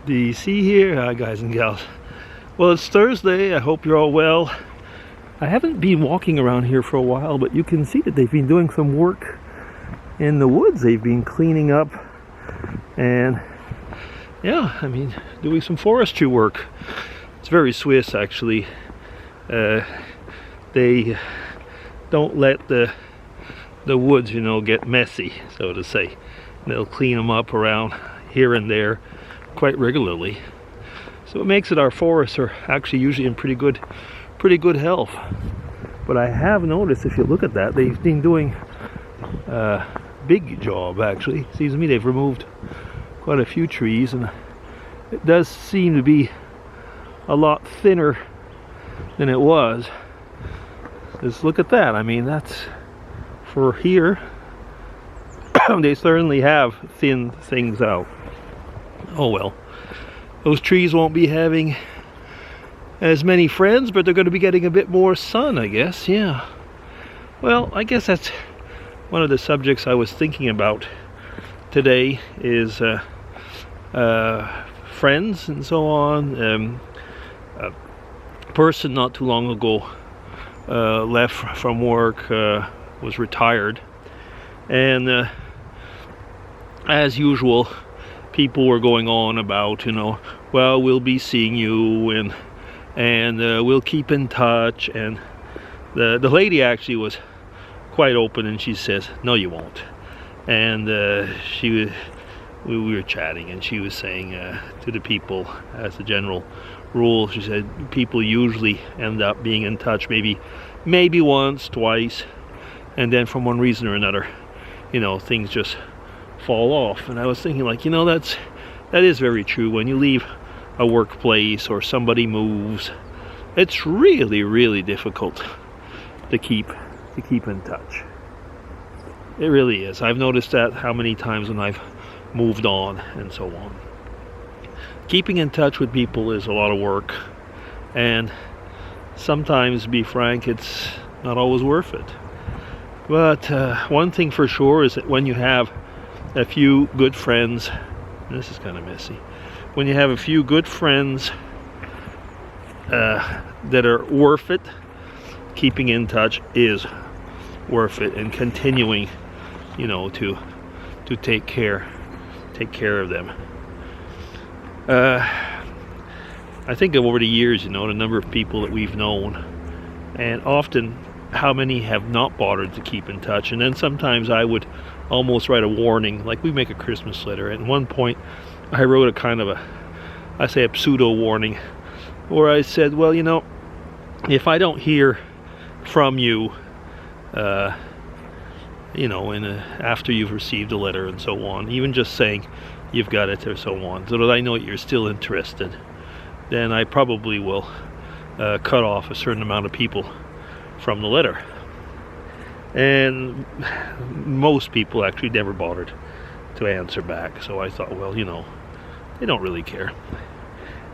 Do you see here? Hi guys and gals. Well, it's Thursday. I hope you're all well. I haven't been walking around here for a while, but you can see that they've been doing some work in the woods. They've been cleaning up and yeah, I mean, doing some forestry work. It's very Swiss actually. They don't let the woods, you know, get messy, so to say. They'll clean them up around here and there quite regularly. So it makes it our forests are actually usually in pretty good health. But I have noticed, if you look at that, they've been doing a big job actually. Seems to me they've removed quite a few trees, and it does seem to be a lot thinner than it was. Just look at that. I mean, that's for here. They certainly have thinned things out. Oh well, those trees won't be having as many friends, but they're going to be getting a bit more sun, I guess. Yeah. Well, I guess that's one of the subjects I was thinking about today is friends and so on. A person not too long ago left from work, was retired, and as usual, people were going on about, you know, well, we'll be seeing you and we'll keep in touch. And the lady actually was quite open, and she says, no, you won't. And we were chatting, and she was saying to the people, as a general rule, she said people usually end up being in touch maybe once, twice, and then from one reason or another, you know, things just fall off. And I was thinking, like, you know, that is very true. When you leave a workplace or somebody moves, it's really difficult to keep in touch. It really is. I've noticed that how many times when I've moved on and so on. Keeping in touch with people is a lot of work, and sometimes, to be frank, it's not always worth it. But one thing for sure is that when you have a few good friends, this is kind of messy, when you have a few good friends that are worth it, keeping in touch is worth it, and continuing, you know, to take care of them. I think over the years, you know, the number of people that we've known, and often how many have not bothered to keep in touch. And then sometimes I would almost write a warning, like we make a Christmas letter. At one point I wrote a kind of a pseudo warning, where I said, well, you know, if I don't hear from you, you know, after you've received a letter and so on, even just saying you've got it or so on, so that I know you're still interested, then I probably will cut off a certain amount of people from the letter. And most people actually never bothered to answer back, so I thought, well, you know, they don't really care.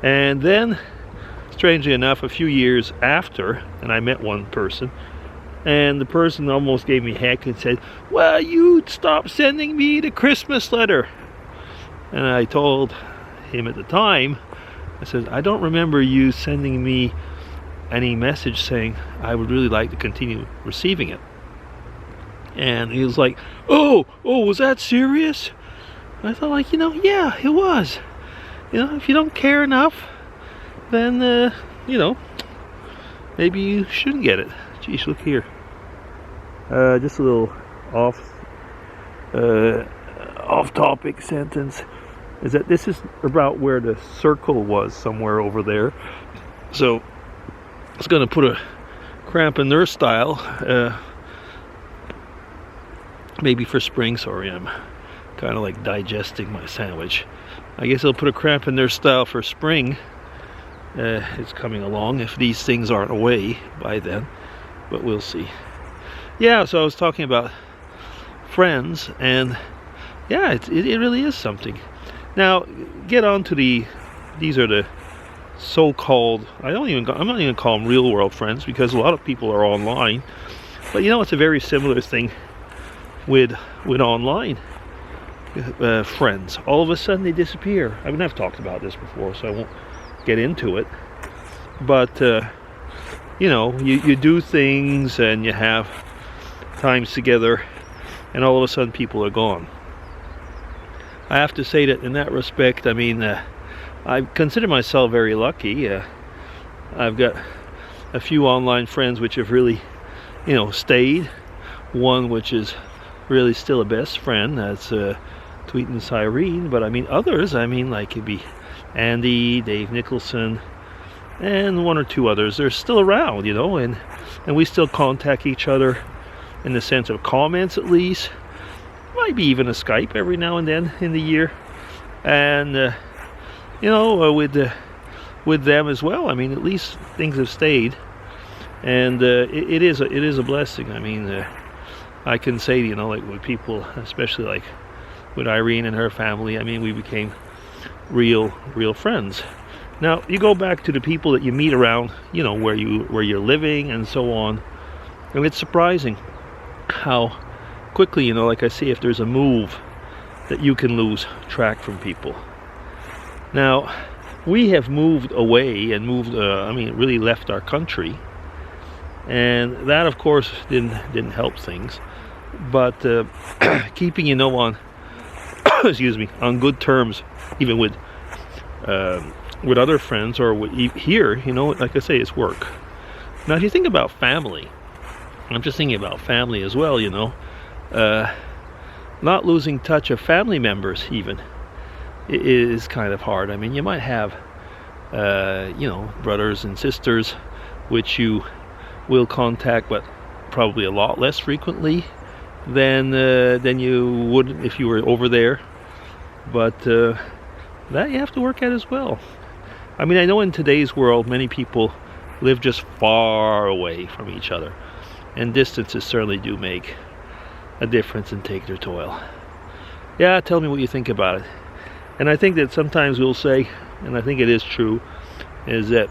And then, strangely enough, a few years after, and I met one person, and the person almost gave me heck and said, well, you stopped sending me the Christmas letter. And I told him at the time, I said, I don't remember you sending me any message saying I would really like to continue receiving it. And he was like, oh, was that serious? And I thought, like, you know, yeah, it was. You know, if you don't care enough, then, you know, maybe you shouldn't get it. Geez, look here. Just a little off-topic sentence. Is that this is about where the circle was, somewhere over there. So it's going to put a cramp in their style. Maybe for spring. Sorry, I'm kind of like digesting my sandwich. I guess it'll put a cramp in their style for spring. It's coming along, if these things aren't away by then, but we'll see. Yeah, so I was talking about friends, and yeah, it really is something. Now, get on to these are the so-called, I'm not even gonna call them real world friends, because a lot of people are online. But you know, it's a very similar thing with online. friends, all of a sudden they disappear. I mean, I've talked about this before, so I won't get into it. But you know, you do things and you have times together, and all of a sudden people are gone. I have to say that in that respect, I mean, I consider myself very lucky. I've got a few online friends which have really, you know, stayed. One which is really still a best friend, that's Tweet and Cyrene. But I mean others, I mean, like it'd be Andy, Dave Nicholson, and one or two others. They're still around, you know, and we still contact each other in the sense of comments at least. Might be even a Skype every now and then in the year. And you know, with them as well, I mean, at least things have stayed, and it is a blessing. I mean, I can say, you know, like with people, especially like with Irene and her family, I mean, we became real friends. Now you go back to the people that you meet around, you know, where you're living and so on, and it's surprising how quickly, you know, like I say, if there's a move, that you can lose track from people. Now we have moved away and moved, I mean, really left our country, and that of course didn't help things. But keeping, you know, on excuse me, on good terms, even with other friends or here, you know, like I say, it's work. Now if you think about family, I'm just thinking about family as well, you know, not losing touch of family members even is kind of hard. I mean, you might have you know, brothers and sisters which you will contact, but probably a lot less frequently than you would if you were over there. But that you have to work at as well. I mean, I know in today's world many people live just far away from each other, and distances certainly do make a difference and take their toll. Yeah, tell me what you think about it. And I think that sometimes we'll say, and I think it is true, is that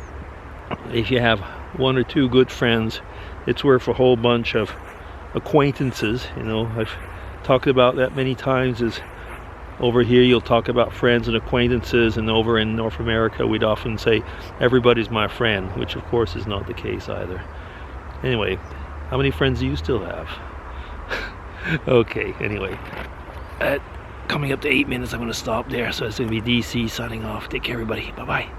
if you have one or two good friends, it's worth a whole bunch of acquaintances. You know, I've talked about that many times. Is over here you'll talk about friends and acquaintances, and over in North America we'd often say everybody's my friend, which of course is not the case either. Anyway, how many friends do you still have? Okay, anyway, coming up to 8 minutes, I'm going to stop there. So it's going to be DC signing off. Take care, everybody. Bye-bye.